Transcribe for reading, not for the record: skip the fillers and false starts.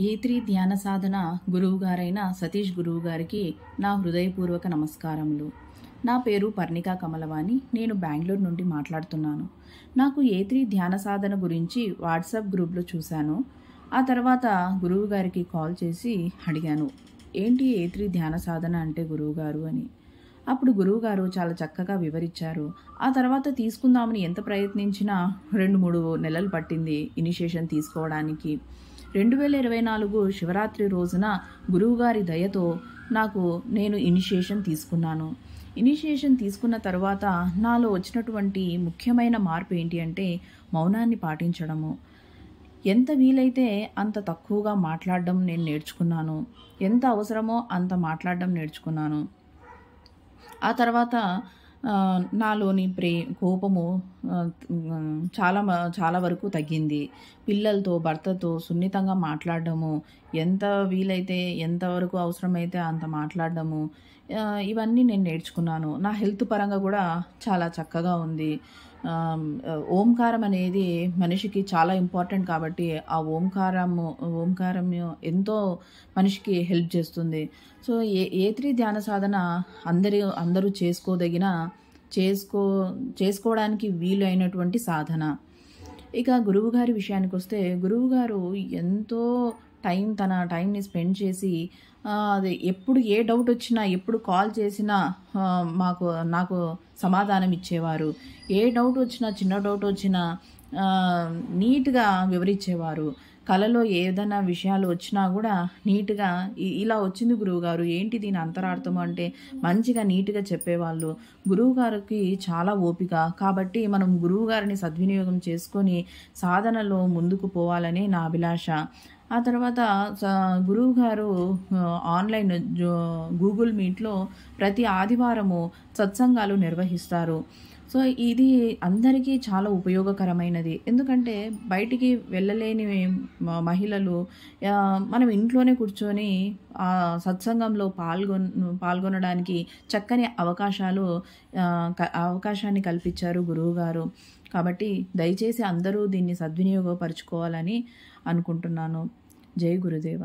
ఏ3 ధ్యాన సాధన గురువుగారైన సతీష్ గురువు గారికి నా హృదయపూర్వక నమస్కారములు. నా పేరు పర్ణికా కమలవాణి. నేను బెంగళూరు నుండి మాట్లాడుతున్నాను. నాకు ఏ3 ధ్యాన సాధన గురించి వాట్సాప్ గ్రూప్లో చూశాను. ఆ తర్వాత గురువు గారికి కాల్ చేసి అడిగాను, ఏంటి ఏ3 ధ్యాన సాధన అంటే గురువుగారు అని. అప్పుడు గురువుగారు చాలా చక్కగా వివరించారు. ఆ తర్వాత తీసుకుందామని ఎంత ప్రయత్నించినా 2-3 నెలలు పట్టింది ఇనిషియేషన్ తీసుకోవడానికి. 2024 శివరాత్రి రోజున గురువుగారి దయతో నేను ఇనిషియేషన్ తీసుకున్నాను. ఇనిషియేషన్ తీసుకున్న తర్వాత నాలో వచ్చినటువంటి ముఖ్యమైన మార్పు ఏంటి అంటే మౌనాన్ని పాటించడము. ఎంత వీలైతే అంత తక్కువగా మాట్లాడడం నేను నేర్చుకున్నాను. ఎంత అవసరమో అంత మాట్లాడడం నేర్చుకున్నాను. ఆ తర్వాత నాలోని కోపము చాలా వరకు తగ్గింది. పిల్లలతో, భర్తతో సున్నితంగా మాట్లాడడము, ఎంత వీలైతే ఎంతవరకు అవసరమైతే అంత మాట్లాడడము, ఇవన్నీ నేను నేర్చుకున్నాను. నా హెల్త్ పరంగా కూడా చాలా చక్కగా ఉంది. ఓంకారం అనేది మనిషికి చాలా ఇంపార్టెంట్ కాబట్టి ఆ ఓంకారం ఎంతో మనిషికి హెల్ప్ చేస్తుంది. సో ఏ3 ధ్యాన సాధన అందరూ చేసుకోవడానికి వీలు అయినటువంటి సాధన. ఇక గురువుగారి విషయానికి వస్తే, గురువుగారు ఎంతో తన టైంని స్పెండ్ చేసి అది ఎప్పుడు ఏ డౌట్ వచ్చినా, ఎప్పుడు కాల్ చేసినా నాకు సమాధానం ఇచ్చేవారు. ఏ డౌట్ వచ్చినా, చిన్న డౌట్ వచ్చినా నీట్గా వివరించేవారు. కళలో ఏదైనా విషయాలు వచ్చినా కూడా నీట్గా ఇలా వచ్చింది గురువుగారు, ఏంటి దీని అంతరార్థం అంటే మంచిగా నీట్గా చెప్పేవాళ్ళు. గురువుగారికి చాలా ఓపిక కాబట్టి మనం గురువుగారిని సద్వినియోగం చేసుకొని సాధనలో ముందుకు పోవాలని నా అభిలాష. ఆ తర్వాత గురువుగారు ఆన్లైన్ గూగుల్ మీట్లో ప్రతి ఆదివారము సత్సంగాలు నిర్వహిస్తారు. సో ఇది అందరికీ చాలా ఉపయోగకరమైనది. ఎందుకంటే బయటికి వెళ్ళలేని మహిళలు మనం ఇంట్లోనే కూర్చొని ఆ సత్సంగంలో పాల్గొనడానికి చక్కని అవకాశాన్ని కల్పించారు గురువుగారు. కాబట్టి దయచేసి అందరూ దీన్ని సద్వినియోగపరచుకోవాలని అనుకుంటున్నాను. జై గురుదేవ.